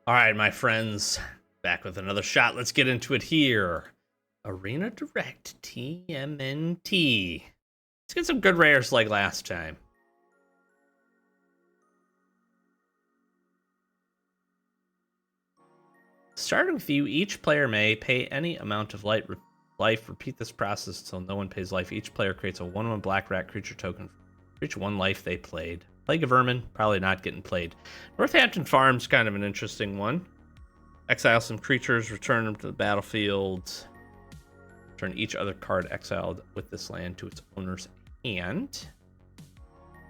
All right, my friends, back with another shot. Let's get into it here. Arena Direct TMNT. Let's get some good rares like last time. Starting with you, each player may pay any amount of life. Repeat this process until no one pays life. Each player creates a 1/1 black rat creature token for each one life they played. Plague of Vermin, probably not getting played. Northampton Farm's kind of an interesting one. Exile some creatures, return them to the battlefield. Turn each other card exiled with this land to its owner's hand.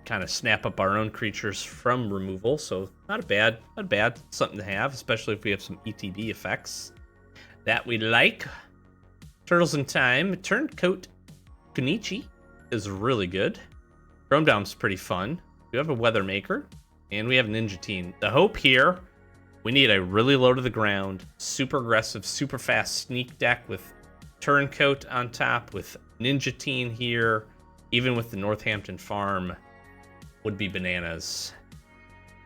Kind of snap up our own creatures from removal, so not bad something to have, especially if we have some ETB effects that we like. Turtles in Time, Turncoat Kunichi is really good. Chrome Dom's pretty fun. We have a Weathermaker, and we have Ninja Teen. The hope here, we need a really low to the ground, super aggressive, super fast sneak deck with Turncoat on top, with Ninja Teen here, even with the Northampton Farm, would be bananas.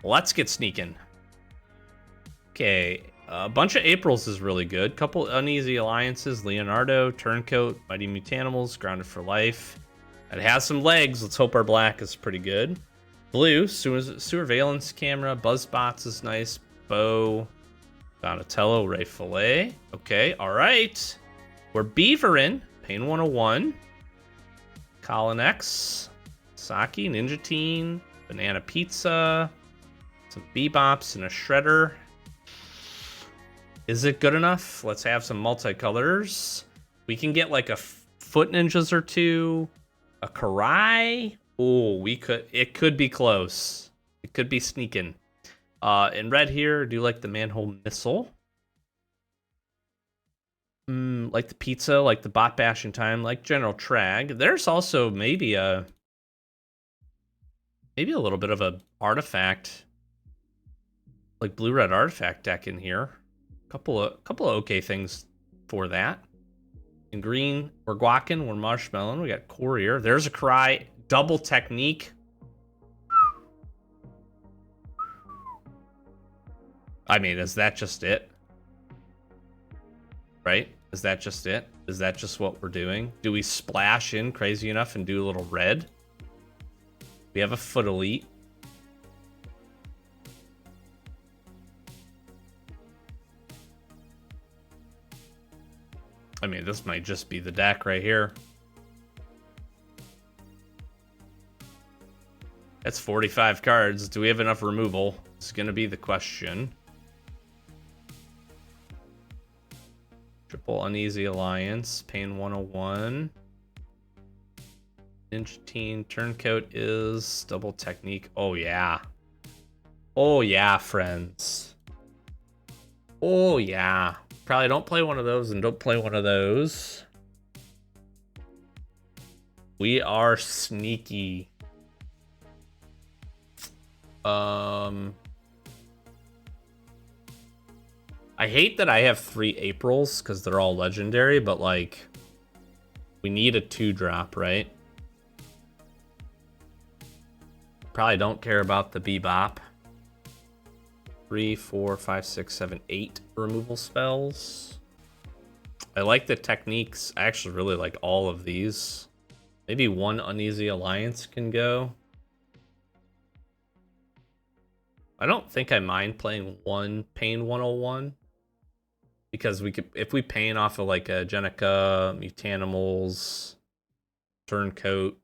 Let's get sneaking. Okay, a bunch of Aprils is really good. Couple uneasy alliances, Leonardo, Turncoat, Mighty Mutanimals, Grounded for Life. It has some legs. Let's hope our black is pretty good. Blue, Surveillance Camera, Buzzbots is nice. Bow, Donatello, Ray Fillet. Okay, all right. We're beavering. Pain 101. Colin X. Saki, Ninja Teen, Banana Pizza, some Bebops, and a Shredder. Is it good enough? Let's have some multicolors. We can get like a Foot Ninjas or two, a Karai. Oh, it could be close. It could be sneaking. In red here, do you like the Manhole Missile? Like the pizza, like the Bot Bash in Time, like General Trag. There's also maybe a little bit of a artifact, like blue-red artifact deck in here. Couple of okay things for that. In green, we're Guacan, we're Marshmallow, we got Courier. There's a Cry, double technique. I mean, is that just it? Right? Is that just it? Is that just what we're doing? Do we splash in crazy enough and do a little red? We have a Foot Elite. I mean, this might just be the deck right here. That's 45 cards. Do we have enough removal? It's going to be the question. Triple Uneasy Alliance. Pain 101. Ninja Teen. Turncoat is double technique. Oh, yeah. Oh, yeah, friends. Oh, yeah. Probably don't play one of those and don't play one of those. We are sneaky. I hate that I have 3 Aprils because they're all legendary, but like, we need a 2-drop, right? Probably don't care about the Bebop. 3, 4, 5, 6, 7, 8 removal spells. I like the techniques. I actually really like all of these. Maybe one Uneasy Alliance can go. I don't think I mind playing one Pain 101. Because we could, if we pain off of like a Jenica, Mutanimals, Turncoat,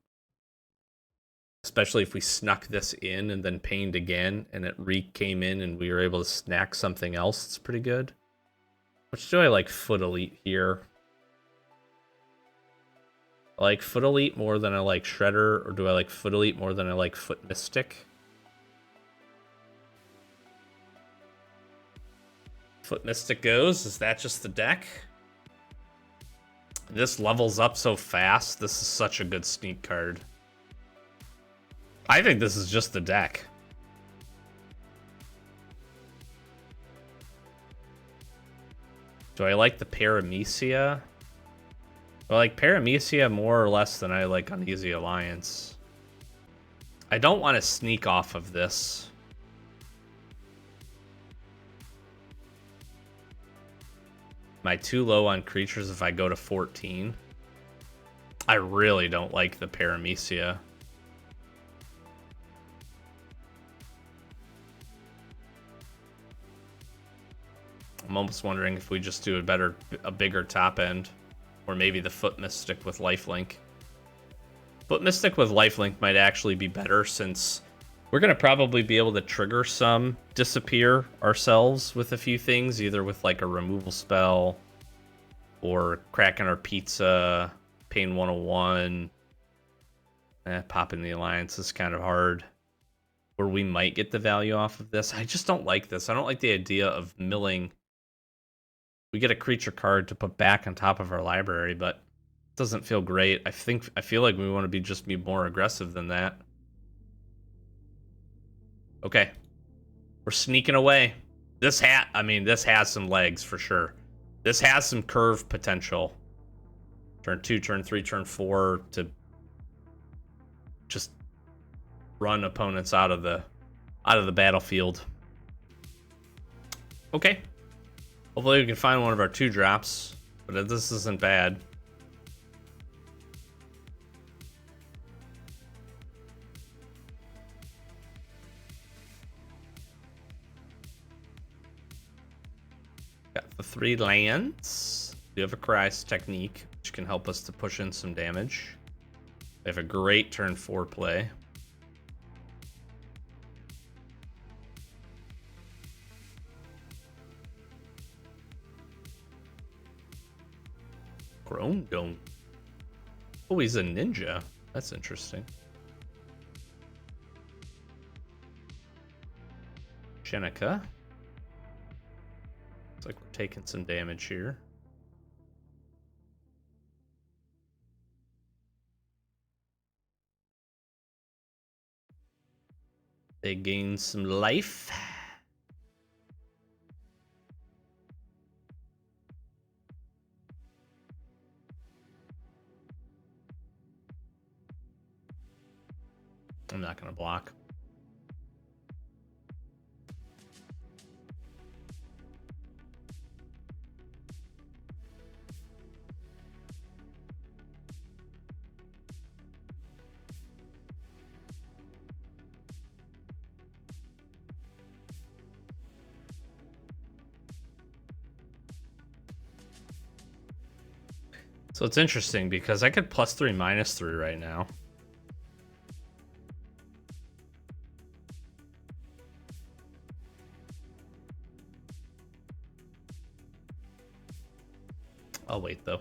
especially if we snuck this in and then pained again and it came in and we were able to snack something else, it's pretty good. Which do I like Foot Elite here? I like Foot Elite more than I like Shredder, or do I like Foot Elite more than I like Foot Mystic? Foot Mystic goes. Is that just the deck? This levels up so fast. This is such a good sneak card. I think this is just the deck. Do I like the Paramecia? I like Paramecia more or less than I like Uneasy Alliance. I don't want to sneak off of this. Am I too low on creatures if I go to 14? I really don't like the Paramecia. I'm almost wondering if we just do a bigger top end, or maybe the Foot Mystic with Lifelink. Foot Mystic with Lifelink might actually be better, since we're going to probably be able to trigger some Disappear ourselves with a few things, either with like a removal spell, or cracking our pizza, Pain 101. Popping the Alliance is kind of hard. Or we might get the value off of this. I just don't like this. I don't like the idea of milling. We get a creature card to put back on top of our library, but it doesn't feel great. I feel like we want to be more aggressive than that. Okay. We're sneaking away. This has some legs for sure. This has some curve potential. Turn 2, turn 3, turn 4 to just run opponents out of the battlefield. Okay. Hopefully we can find one of our 2-drops, but this isn't bad. Got the 3 lands. We have a Cry's Technique, which can help us to push in some damage. We have a great turn 4 play. Chrome Dome. Oh, he's a ninja. That's interesting. Jenica. Looks like we're taking some damage here. They gain some life. I'm not going to block. So it's interesting because I could +3, -3 right now. I'll wait though.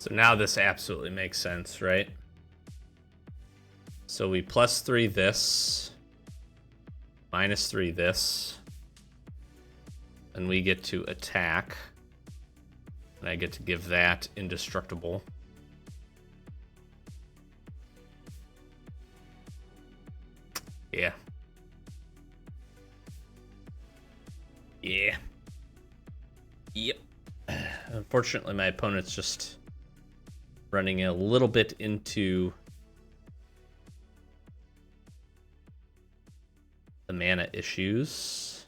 So now this absolutely makes sense, right? So we +3 this, -3 this, and we get to attack. And I get to give that indestructible. Yeah. Yeah. Yep. Unfortunately, my opponent's just running a little bit into the mana issues.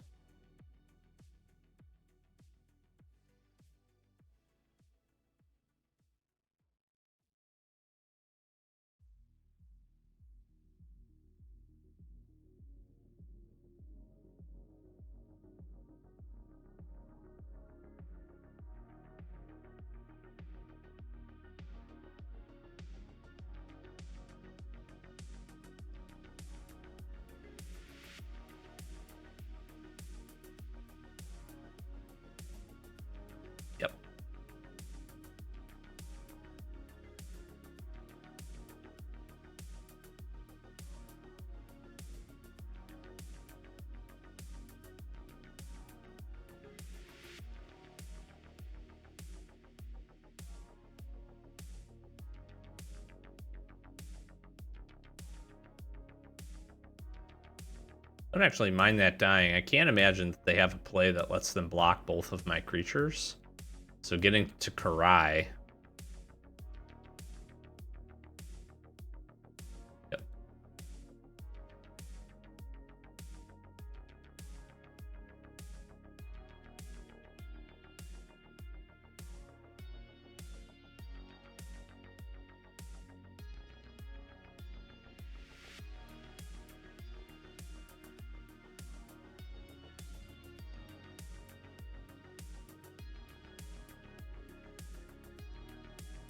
I don't actually mind that dying. I can't imagine that they have a play that lets them block both of my creatures. So getting to Karai. Yep.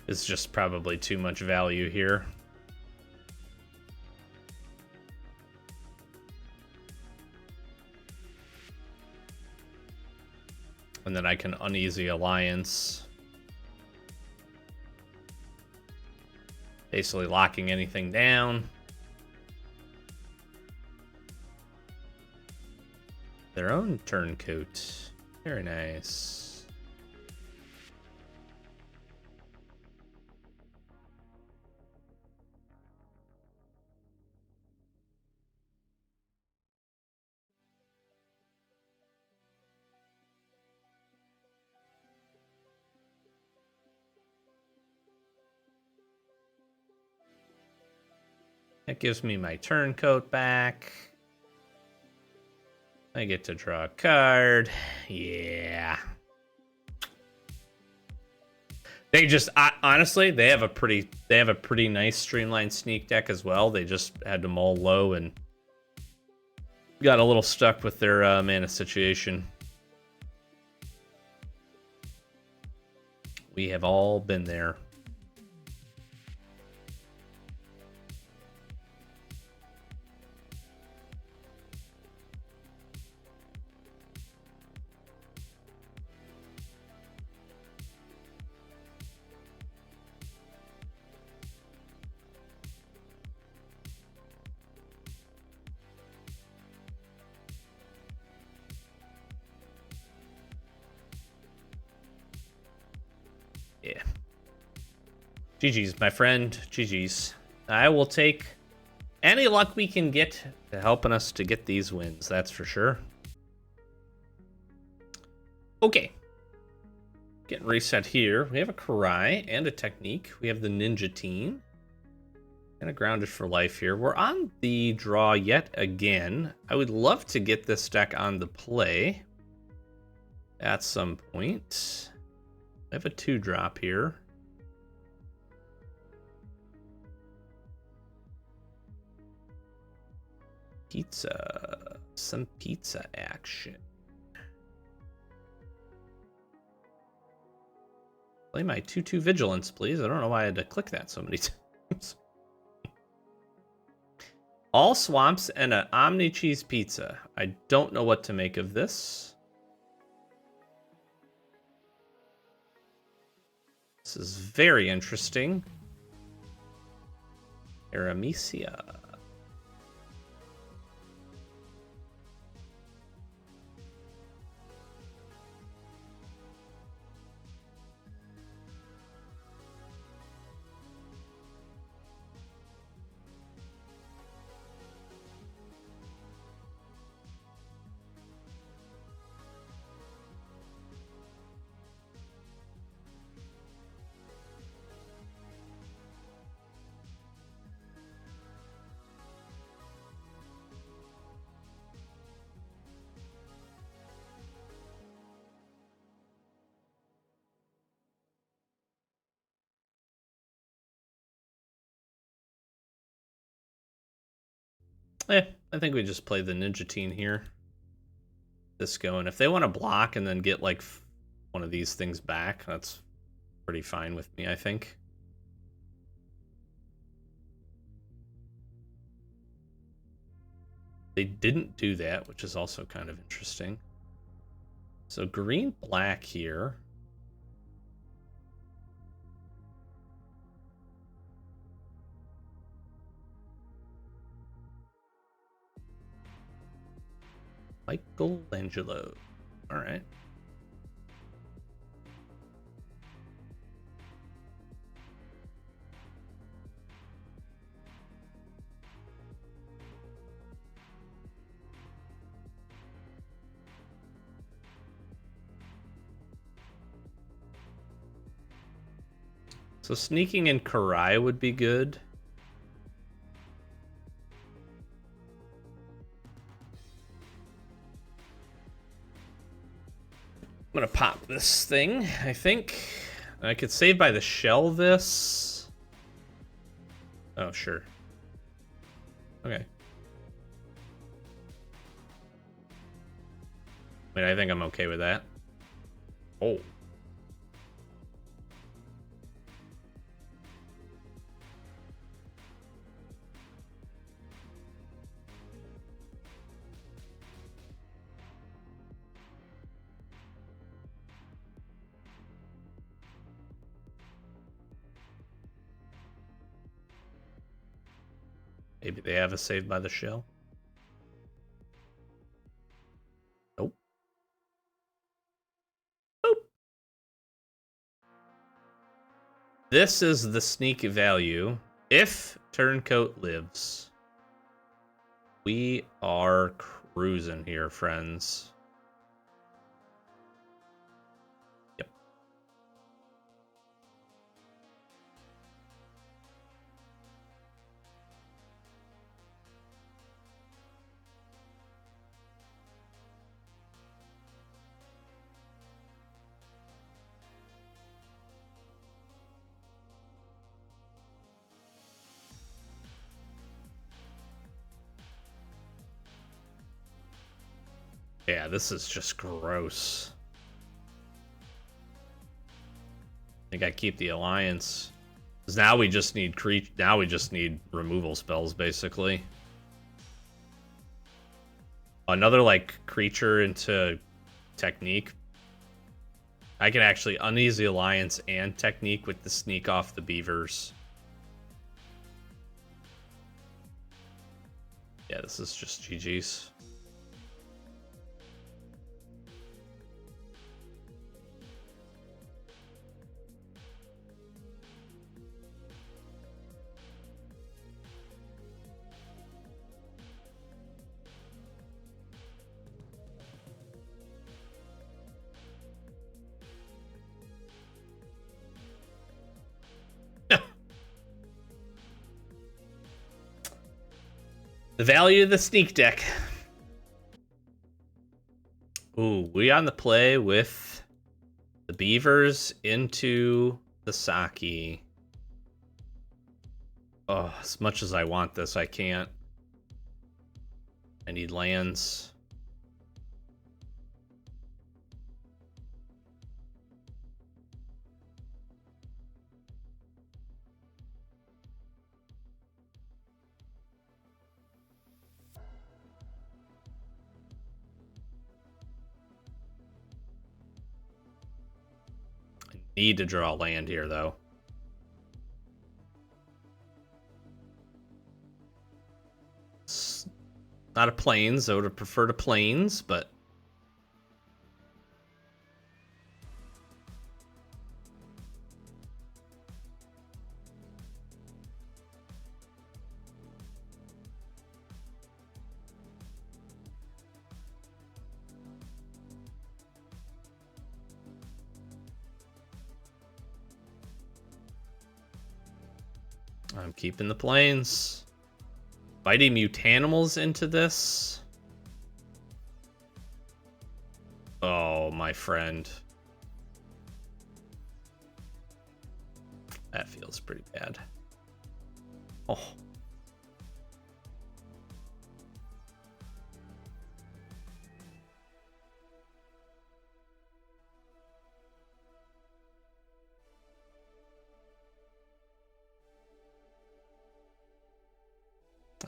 It's just probably too much value here. And then I can Uneasy Alliance. Basically locking anything down. Their own turncoat. Very nice. That gives me my turncoat back. I get to draw a card. Yeah. They just honestly, they have a pretty nice streamlined sneak deck as well. They just had to mull low and got a little stuck with their mana situation. We have all been there. Yeah. GG's, my friend. GG's. I will take any luck we can get to helping us to get these wins, that's for sure. Okay. Getting reset here. We have a Karai and a Technique. We have the Ninja team. And a Grounded for Life here. We're on the draw yet again. I would love to get this deck on the play at some point. I have a 2-drop here. Pizza. Some pizza action. Play my 2/2 Vigilance, please. I don't know why I had to click that so many times. All swamps and an Omni Cheese Pizza. I don't know what to make of this. This is very interesting. Aramesia. I think we just play the Ninja Team here. This going. If they want to block and then get like one of these things back, that's pretty fine with me, I think. They didn't do that, which is also kind of interesting. So green-black here. Michelangelo. All right. So sneaking in Karai would be good. I'm gonna pop this thing, I think. I could save by the shell this. Oh, sure. Okay. Wait, I think I'm okay with that. Oh. Maybe they have a save by the shell. Nope. Boop. This is the sneak value. If Turncoat lives, we are cruising here, friends. Yep. Yeah, this is just gross. I think I keep the alliance. Because now we just need removal spells, basically. Another, like, creature into technique. I can actually uneasy alliance and technique with the sneak off the beavers. Yeah, this is just GG's. The value of the sneak deck. Ooh, we on the play with the beavers into the Saki. Oh, as much as I want this, I can't. I need lands. Need to draw land here, though. It's not a plains. I would have preferred a plains, but I'm keeping the plains. Fighting mutanimals into this. Oh, my friend. That feels pretty bad. Oh.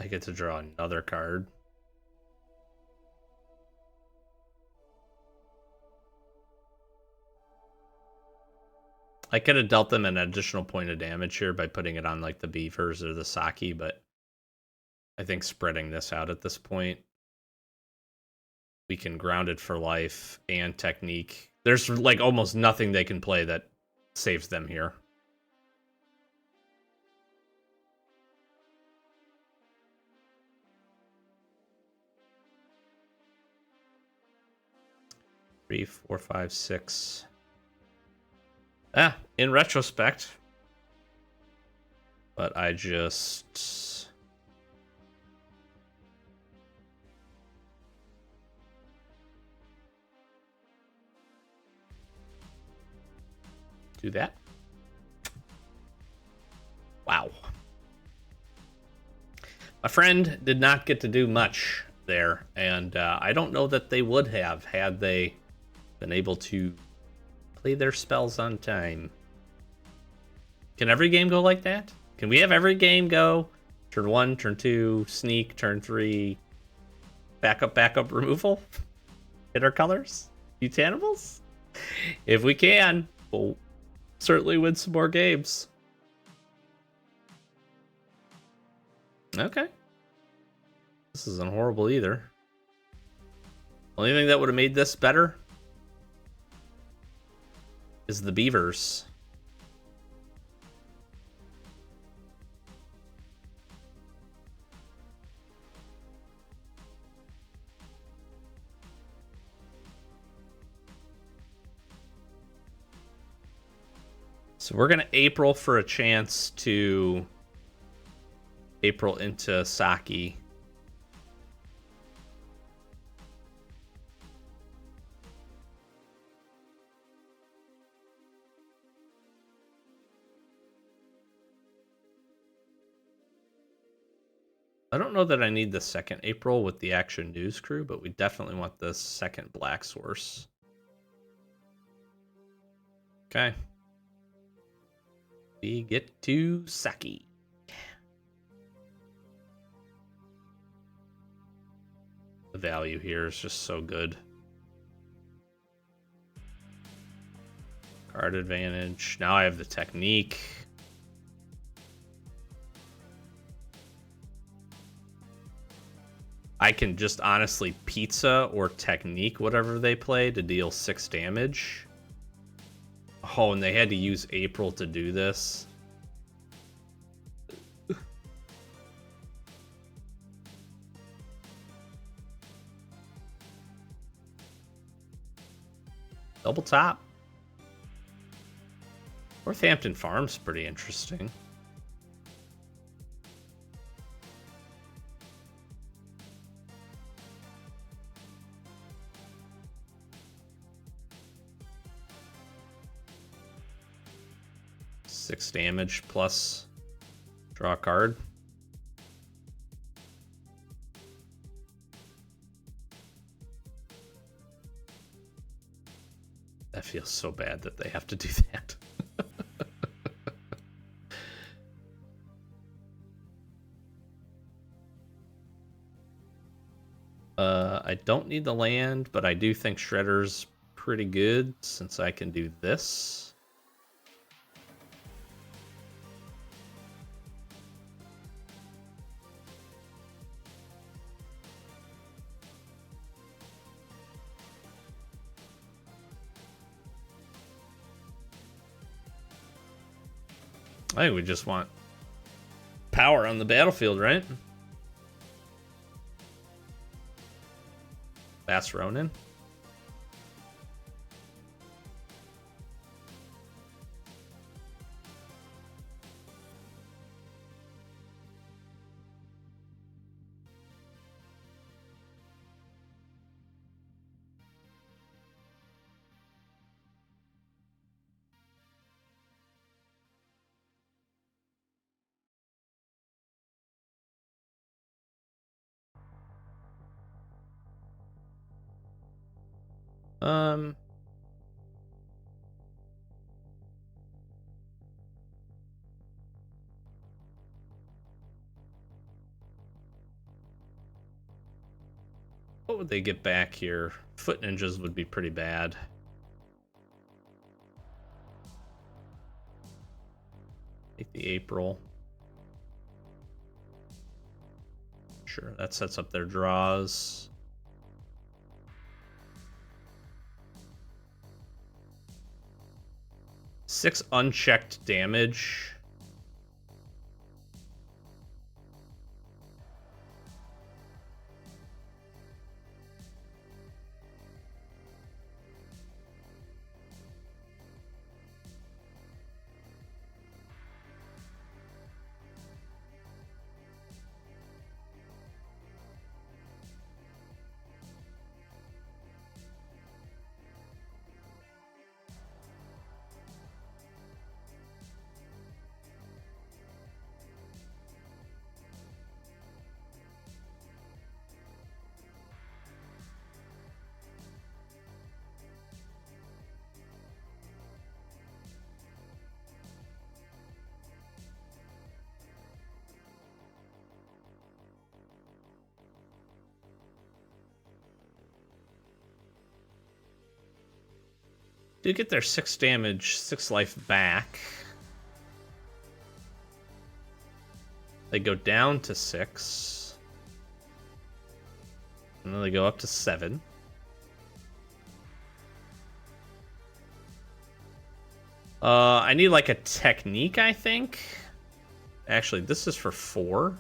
I get to draw another card. I could have dealt them an additional point of damage here by putting it on like the beavers or the Saki, but I think spreading this out at this point, we can ground it for life and technique. There's like almost nothing they can play that saves them here. Three, four, five, six. In retrospect, But I just... do that. Wow. My friend did not get to do much there, and I don't know that they would have had they been able to play their spells on time. Can every game go like that? Can we have every game go turn 1, turn 2, sneak, turn 3, backup, removal? Hit our colors? Mutanimals? If we can, we'll certainly win some more games. Okay. This isn't horrible either. Only thing that would have made this better is the beavers. So we're gonna April for a chance to April into Saki. I don't know that I need the second April with the Action News crew, but we definitely want the second Black Source. Okay. We get to Saki. The value here is just so good. Card advantage. Now I have the technique. I can just honestly pizza or technique whatever they play to deal 6 damage. Oh, and they had to use April to do this. Double top. Northampton Farm's pretty interesting. Six damage plus draw a card. That feels so bad that they have to do that. I don't need the land, but I do think Shredder's pretty good since I can do this. I think we just want power on the battlefield, right? Fast Ronin. What would they get back here? Foot ninjas would be pretty bad. Take the April. Sure, that sets up their draws. Six unchecked damage. Do get their 6 damage, 6 life back. They go down to 6. And then they go up to 7. I need like a technique, I think. Actually, this is for 4.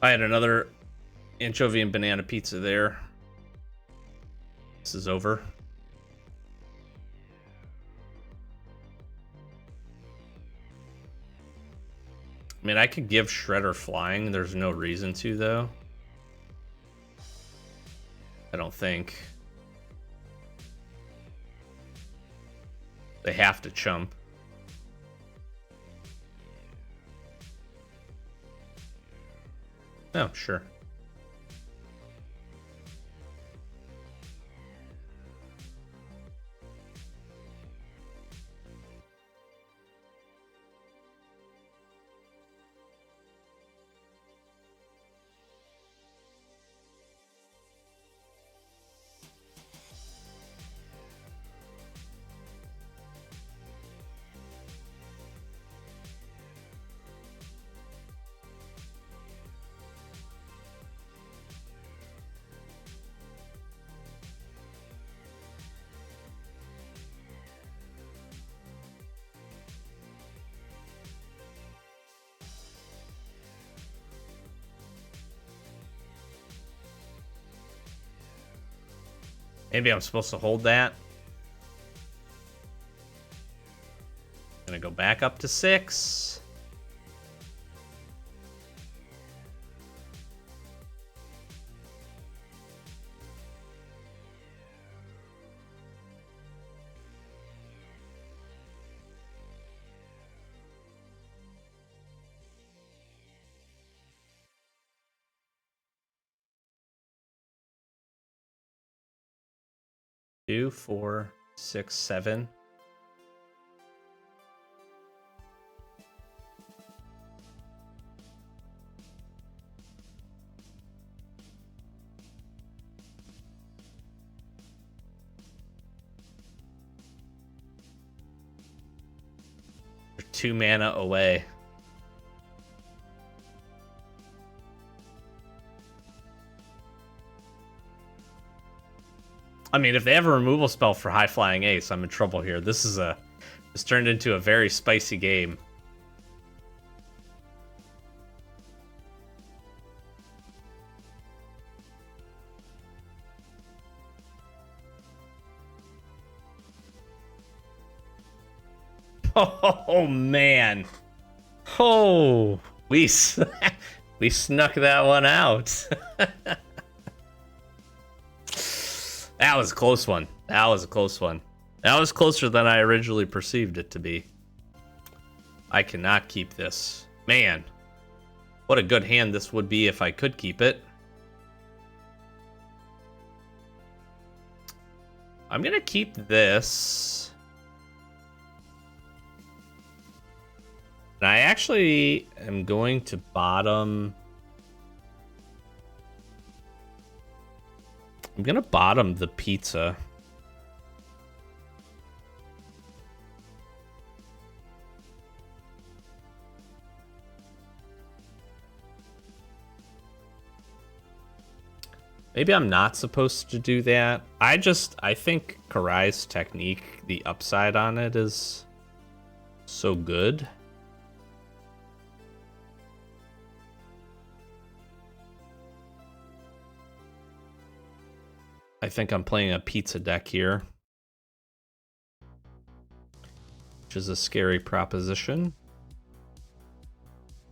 I had another anchovy and banana pizza there. This is over. I mean, I could give Shredder flying. There's no reason to, though. I don't think. They have to chump. Oh, sure. Maybe I'm supposed to hold that. Gonna go back up to 6. Two, 4, 6, 7. They're 2 mana away. I mean, if they have a removal spell for High Flying Ace, I'm in trouble here. This turned into a very spicy game. Oh man. Oh, we snuck that one out. That was a close one. That was a close one. That was closer than I originally perceived it to be. I cannot keep this. Man, what a good hand this would be if I could keep it. I'm gonna keep this. And I actually am going to bottom... I'm gonna bottom the pizza. Maybe I'm not supposed to do that. I think Karai's technique, the upside on it is so good. I think I'm playing a pizza deck here, which is a scary proposition.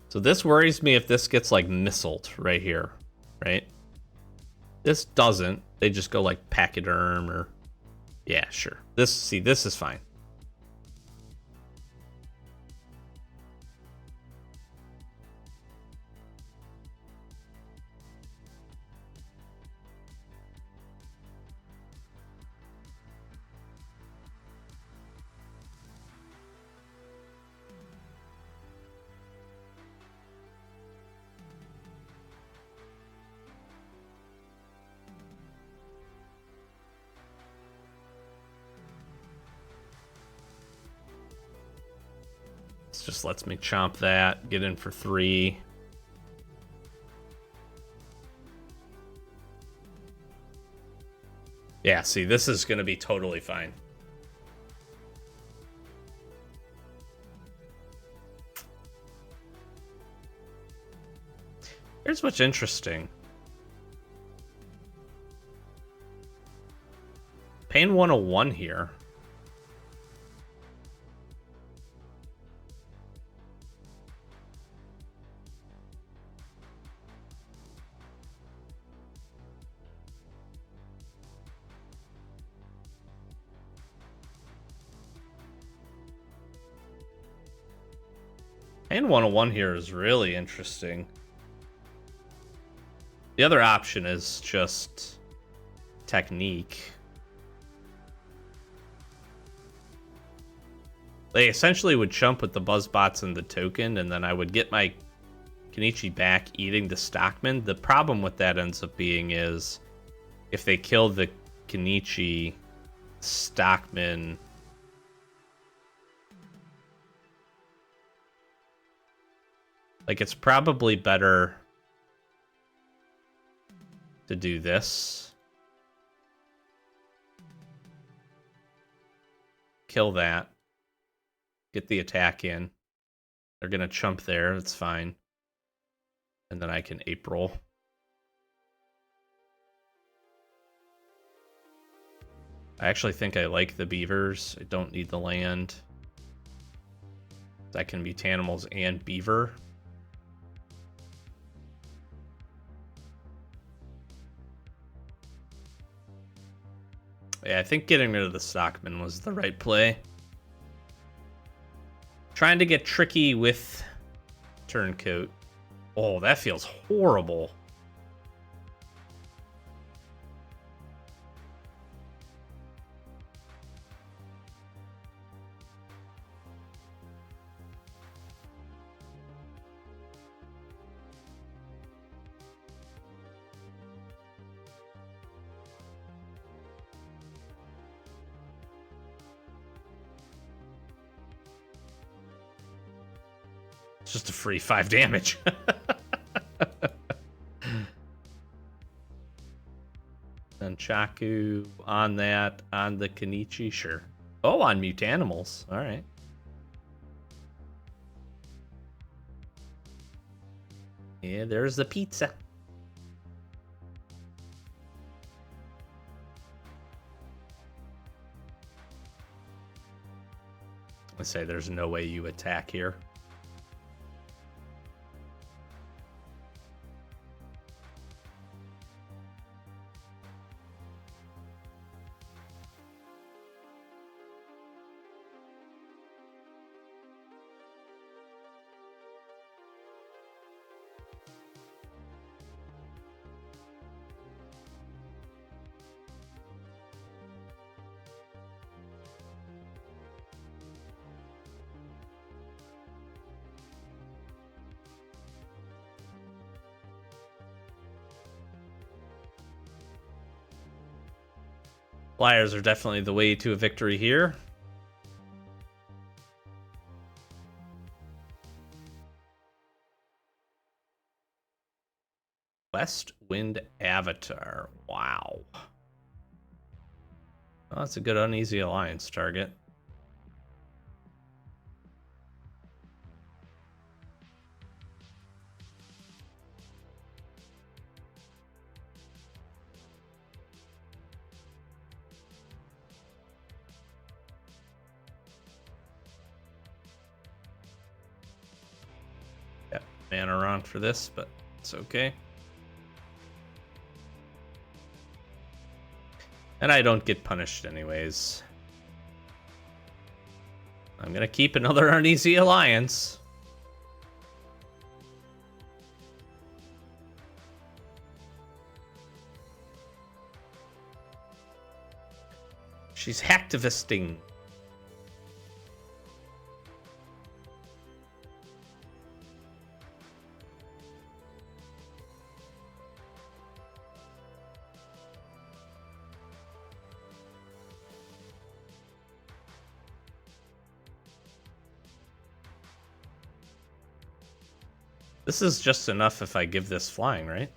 So this worries me if this gets like missiled right here, right? This doesn't. They just go like pachyderm or... Yeah, sure. This is fine. This just lets me chomp that, get in for 3. Yeah, see, this is going to be totally fine. Here's what's interesting. Pain 101 here. Pain 101 here is really interesting. The other option is just technique. They essentially would chump with the Buzzbots and the token, and then I would get my Kenichi back eating the Stockman. The problem with that ends up being is if they kill the Kenichi, Stockman... Like, it's probably better to do this. Kill that. Get the attack in. They're going to chump there. That's fine. And then I can April. I actually think I like the beavers. I don't need the land. That can be Tanimals and beaver. Yeah, I think getting rid of the Stockman was the right play. Trying to get tricky with Turncoat. Oh, that feels horrible. It's just a free 5 damage. Nunchaku on that, on the Kenichi, sure. Oh, on Mutanimals, all right. Yeah, there's the pizza. I say there's no way you attack here. Flyers are definitely the way to a victory here. West Wind Avatar. Wow. Well, that's a good uneasy alliance target. mana around for this, but it's okay. And I don't get punished anyways. I'm gonna keep another Uneasy Alliance. She's hacktivisting. This is just enough if I give this flying, right?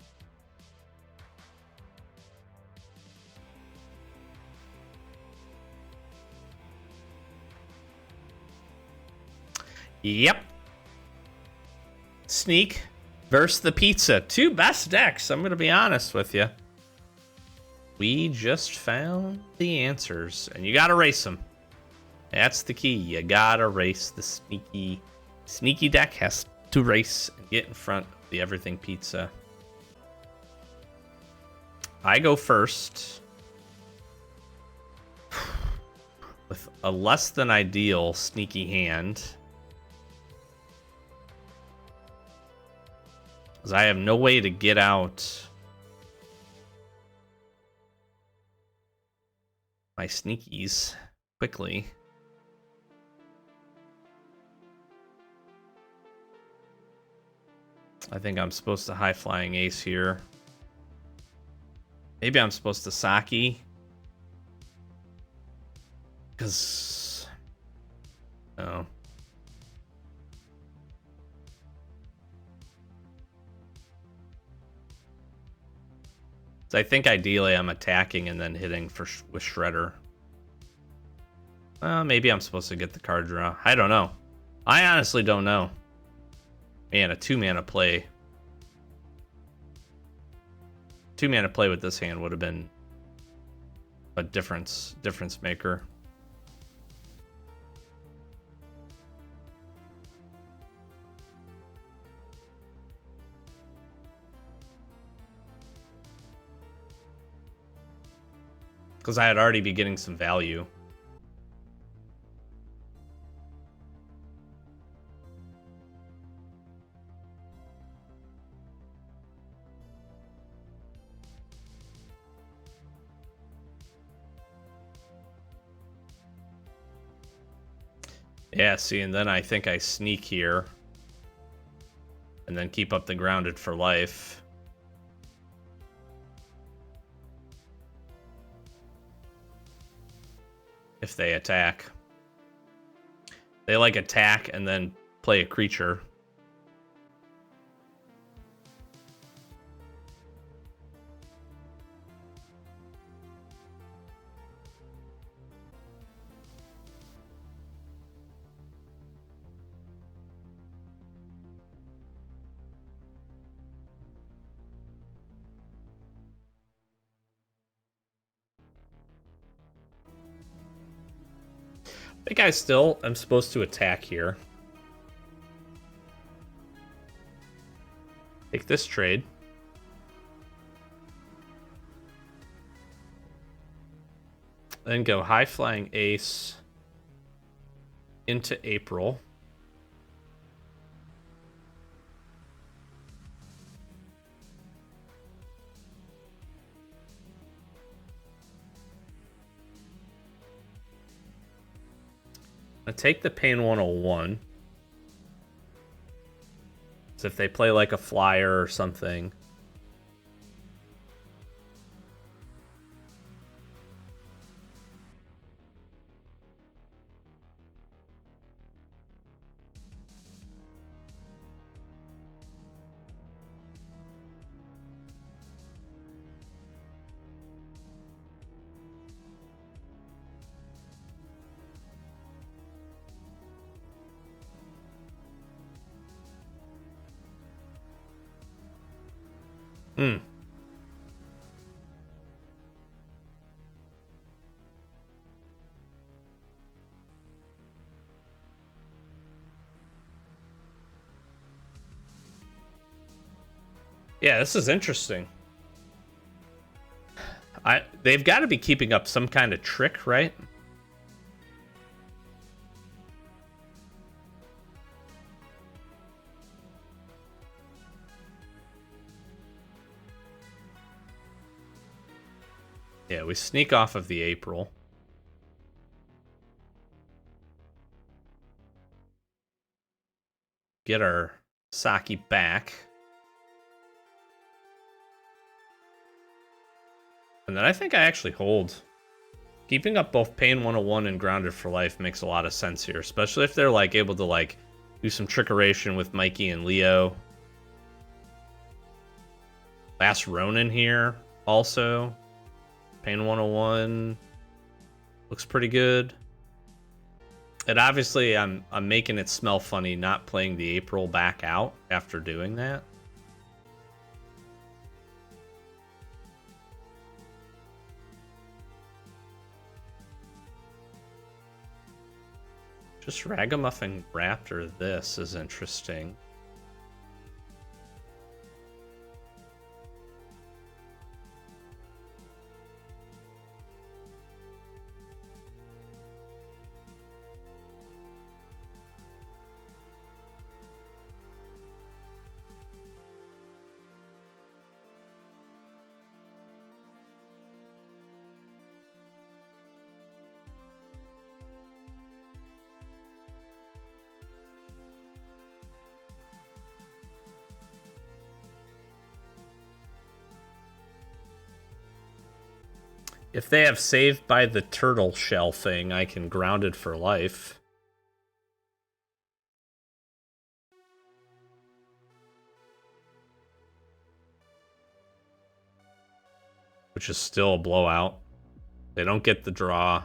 Yep. Sneak versus the pizza. Two best decks, I'm going to be honest with you. We just found the answers, and you got to race them. That's the key. You got to race the sneaky deck has to race and get in front of the everything pizza. I go first with a less than ideal sneaky hand. Because I have no way to get out my sneakies quickly. I think I'm supposed to high flying ace here. Maybe I'm supposed to Saki. Because... oh. So I think ideally I'm attacking and then hitting with Shredder. Maybe I'm supposed to get the card draw. I don't know. I honestly don't know. Man, a 2-mana play. 2-mana play with this hand would have been a difference maker. Because I had already be getting some value. Yeah, see, and then I think I sneak here. And then keep up the grounded for life. If they attack. They like attack and then play a creature. I think I still am supposed to attack here. Take this trade. Then go high flying ace into April. I take the Pain 101. So if they play like a flyer or something. Hmm. Yeah, this is interesting. They've got to be keeping up some kind of trick, right? Yeah, we sneak off of the April. Get our Saki back. And then I think I actually hold. Keeping up both Pain 101 and Grounded for Life makes a lot of sense here, especially if they're like able to like do some trickeration with Mikey and Leo. Last Ronin here also. Pain 101 looks pretty good. And obviously I'm making it smell funny not playing the April back out after doing that. Just Ragamuffin Raptor, this is interesting. If they have saved by the turtle shell thing, I can Grounded for Life. Which is still a blowout. They don't get the draw.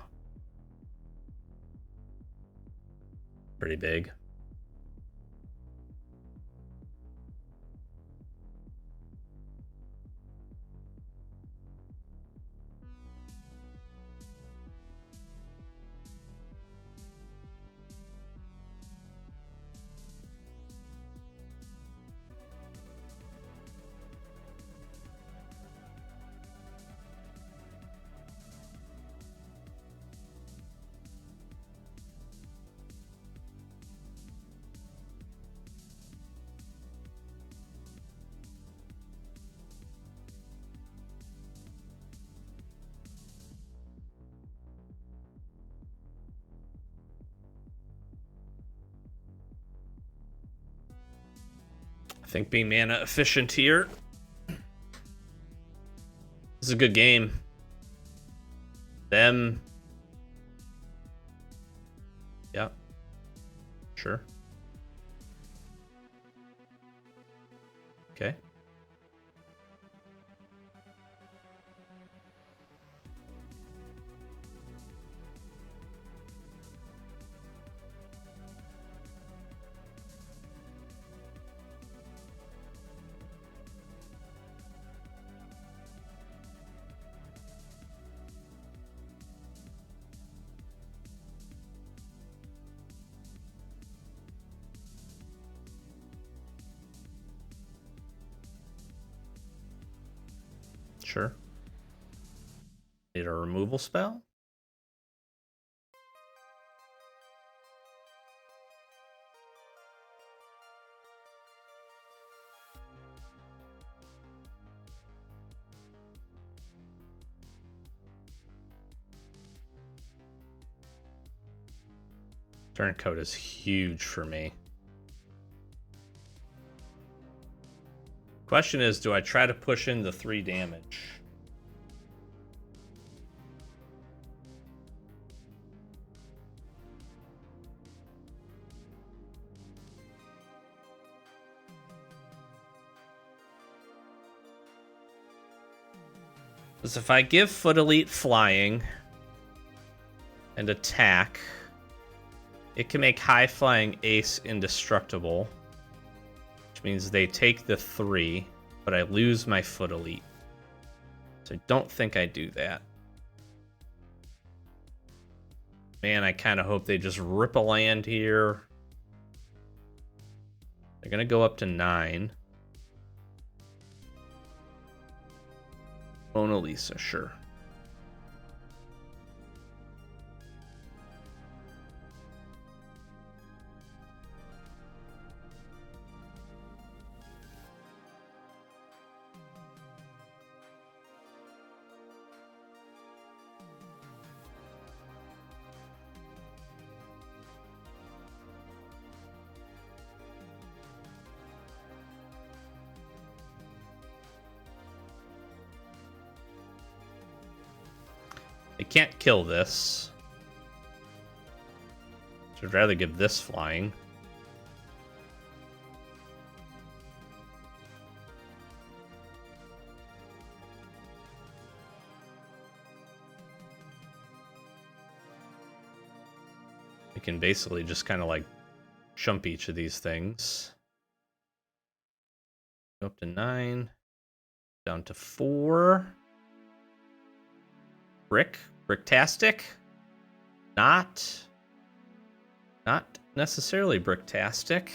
Pretty big. I think being mana efficient here. This is a good game. Them. Yeah. Sure. Okay. Sure. Need a removal spell? Turncoat is huge for me. Question is, do I try to push in the 3 damage? Because if I give Foot Elite flying and attack, it can make High Flying Ace indestructible, which means they take the 3, but I lose my Foot Elite. So I don't think I do that. Man, I kind of hope they just rip a land here. They're going to go up to 9. Mona Lisa, sure. I can't kill this. So I'd rather give this flying. I can basically just kind of like jump each of these things. Go up to 9. Down to 4. Bricktastic? Not necessarily bricktastic.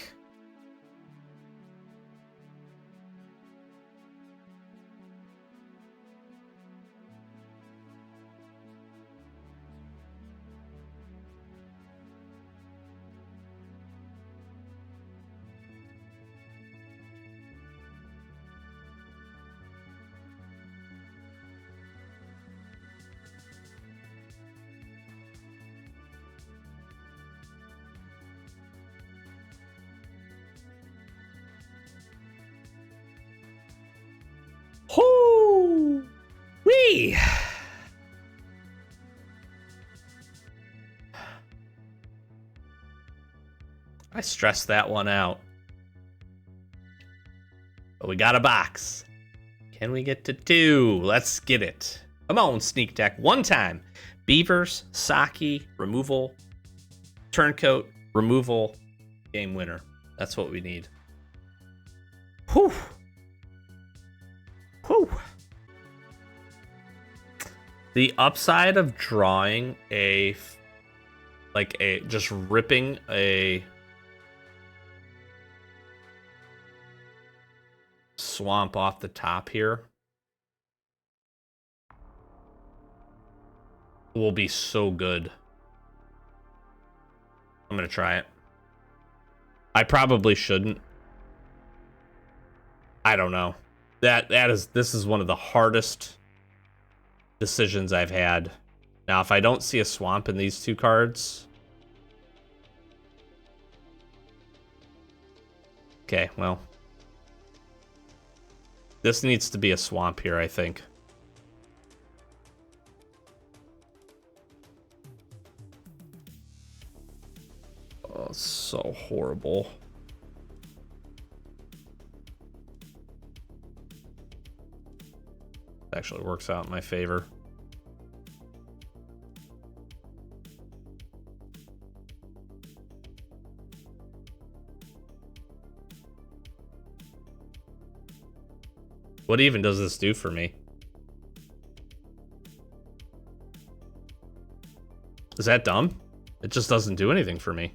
Hoo! Wee! I stressed that one out. But we got a box. Can we get to 2? Let's get it. Come on, Sneak Deck. One time. Beavers, Saki, removal, Turncoat, removal, game winner. That's what we need. Whew. Whew. The upside of drawing just ripping a swamp off the top here will be so good. I'm gonna try it. I probably shouldn't. I don't know. This is one of the hardest decisions I've had. Now, if I don't see a swamp in these 2 cards, okay, well, this needs to be a swamp here, I think. Oh, so horrible. Actually works out in my favor. What even does this do for me? Is that dumb? It just doesn't do anything for me.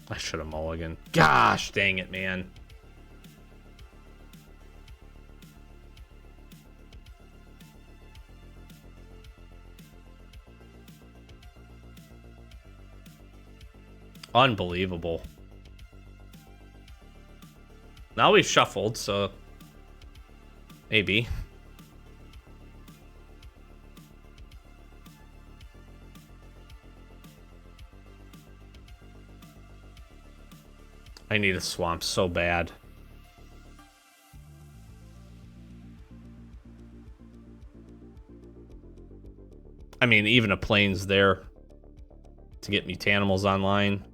I should have mulliganed. Gosh dang it, man. Unbelievable. Now we've shuffled, so maybe. I need a swamp so bad. I mean, even a plane's there to get me Tanimals online.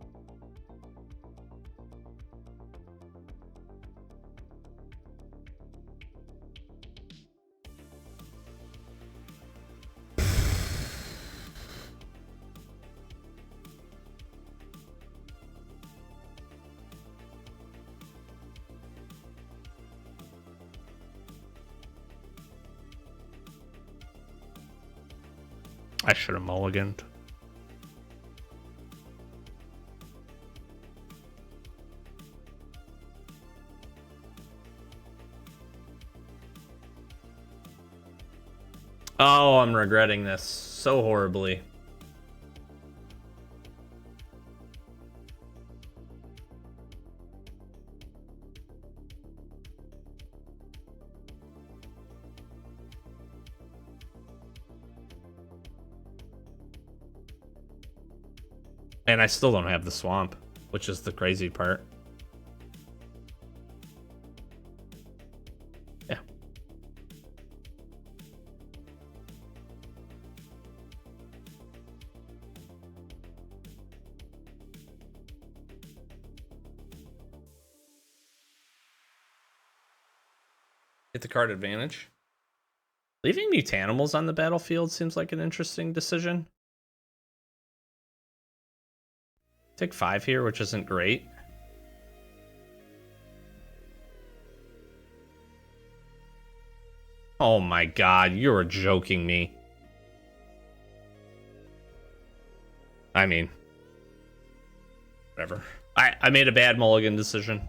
I should have mulliganed. Oh, I'm regretting this so horribly. And I still don't have the swamp, which is the crazy part. Yeah. Get the card advantage. Leaving Mutanimals on the battlefield seems like an interesting decision. Take 5 here, which isn't great. Oh my god, you're joking me. I mean, whatever. I made a bad mulligan decision.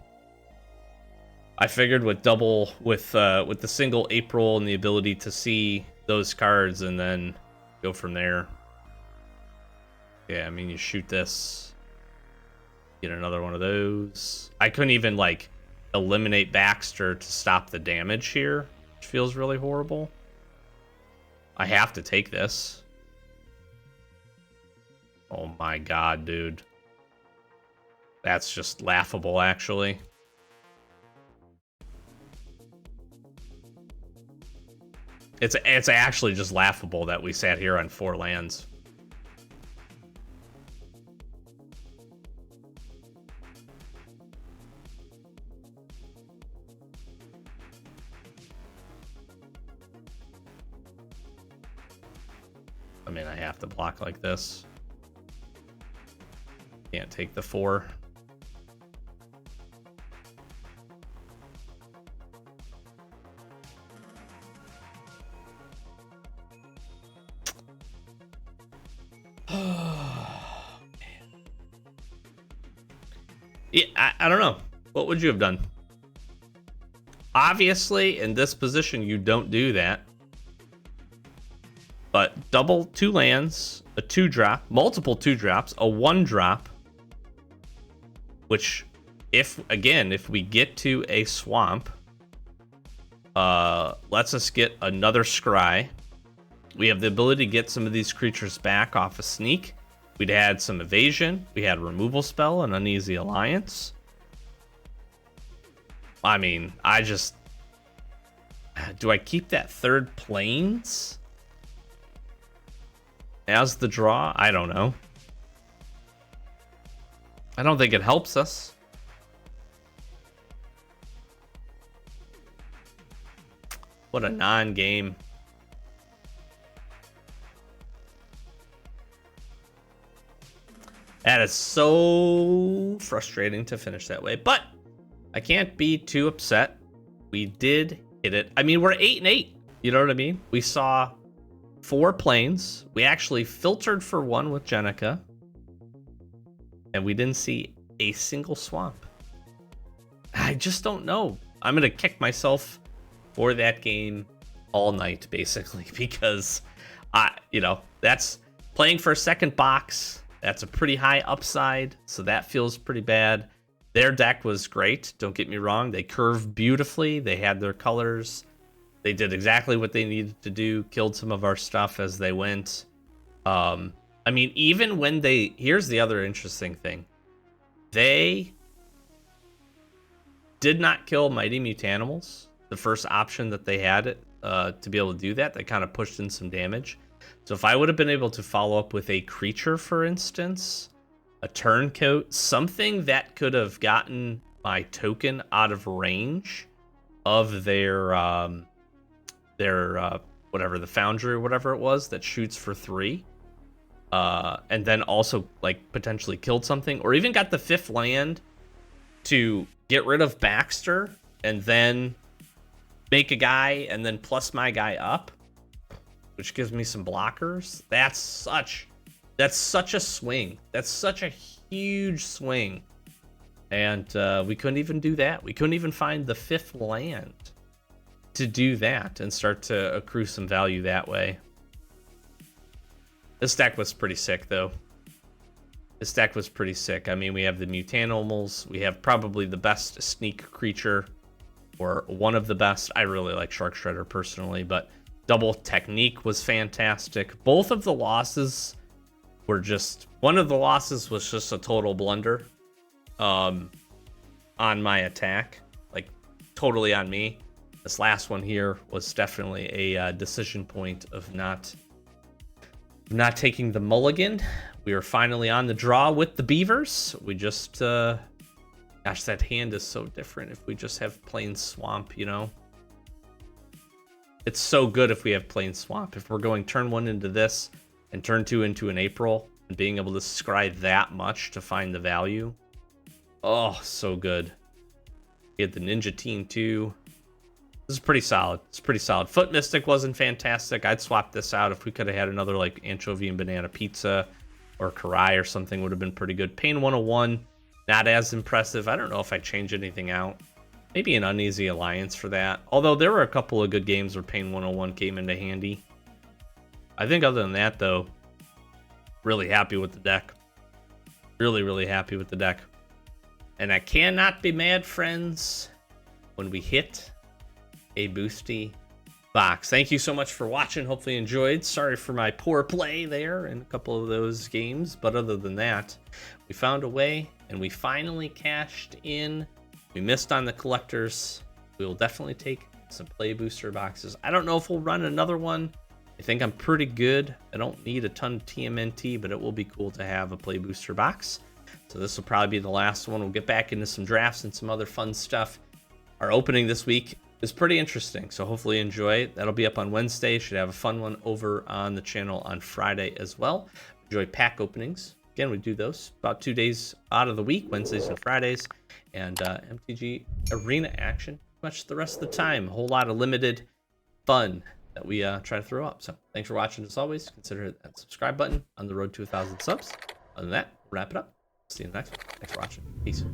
I figured with the single April and the ability to see those cards and then go from there. Yeah, I mean, you shoot this, get another one of those. I couldn't even like eliminate Baxter to stop the damage here, which feels really horrible. I have to take this. Oh my god, dude. That's just laughable, actually. It's actually just laughable that we sat here on 4 lands. I mean, I have to block like this. Can't take the 4. Yeah, I don't know. What would you have done? Obviously, in this position, you don't do that. But double 2 lands, a 2-drop, multiple 2-drops, a 1-drop. Which, if we get to a swamp, lets us get another scry. We have the ability to get some of these creatures back off a sneak. We'd had some evasion. We had a removal spell, an uneasy alliance. I mean, do I keep that 3rd planes as the draw? I don't know. I don't think it helps us. What a non-game. That is so frustrating to finish that way, but I can't be too upset. We did hit it. I mean, we're 8-8. You know what I mean? We saw 4 planes. We actually filtered for 1 with Jenica. And we didn't see a single swamp. I just don't know. I'm going to kick myself for that game all night, basically, because, that's playing for a second box. That's a pretty high upside, so that feels pretty bad. Their deck was great, don't get me wrong. They curved beautifully. They had their colors. They did exactly what they needed to do, killed some of our stuff as they went. I mean, even when here's the other interesting thing. They did not kill Mighty Mutanimals, the first option that they had to be able to do that. They kind of pushed in some damage. So if I would have been able to follow up with a creature, for instance, a turncoat, something that could have gotten my token out of range of their whatever, the foundry or whatever it was that shoots for 3, and then also like potentially killed something, or even got the 5th land to get rid of Baxter and then make a guy and then plus my guy up, which gives me some blockers. That's such a swing. That's such a huge swing. And we couldn't even do that. We couldn't even find the 5th land to do that and start to accrue some value that way. This deck was pretty sick, though. This deck was pretty sick. I mean, we have the Mutanimals. We have probably the best sneak creature, or one of the best. I really like Shark Shredder personally, but Double Technique was fantastic. Both of the losses were just... One of the losses was just a total blunder on my attack. Like, totally on me. This last one here was definitely a decision point of not taking the mulligan. We are finally on the draw with the Beavers. We just... gosh, that hand is so different if we just have plain Swamp, you know? It's so good if we have plain Swamp. If we're going turn 1 into this and turn 2 into an April and being able to scry that much to find the value. Oh, so good. We had the Ninja Teen too. This is pretty solid. It's pretty solid. Foot Mystic wasn't fantastic. I'd swap this out if we could have had another like Anchovy and Banana Pizza or Karai or something would have been pretty good. Pain 101, not as impressive. I don't know if I change anything out. Maybe an Uneasy Alliance for that. Although there were a couple of good games where Pain 101 came into handy. I think other than that, though, really happy with the deck. Really, really happy with the deck. And I cannot be mad, friends, when we hit a boosty box. Thank you so much for watching. Hopefully you enjoyed. Sorry for my poor play there in a couple of those games. But other than that, we found a way and we finally cashed in. We missed on the collectors. We will definitely take some play booster boxes. I don't know if we'll run another one. I think I'm pretty good. I don't need a ton of TMNT, but it will be cool to have a play booster box. So this will probably be the last one. We'll get back into some drafts and some other fun stuff. Our opening this week is pretty interesting, so hopefully you enjoy it. That'll be up on Wednesday. Should have a fun one over on the channel on Friday as well. Enjoy pack openings. Again, we do those about 2 days out of the week, Wednesdays and Fridays. And MTG Arena action pretty much the rest of the time. A whole lot of limited fun that we try to throw up. So thanks for watching. As always, consider hit that subscribe button on the road to 1,000 subs. Other than that, we'll wrap it up. See you in the next one. Thanks for watching. Peace.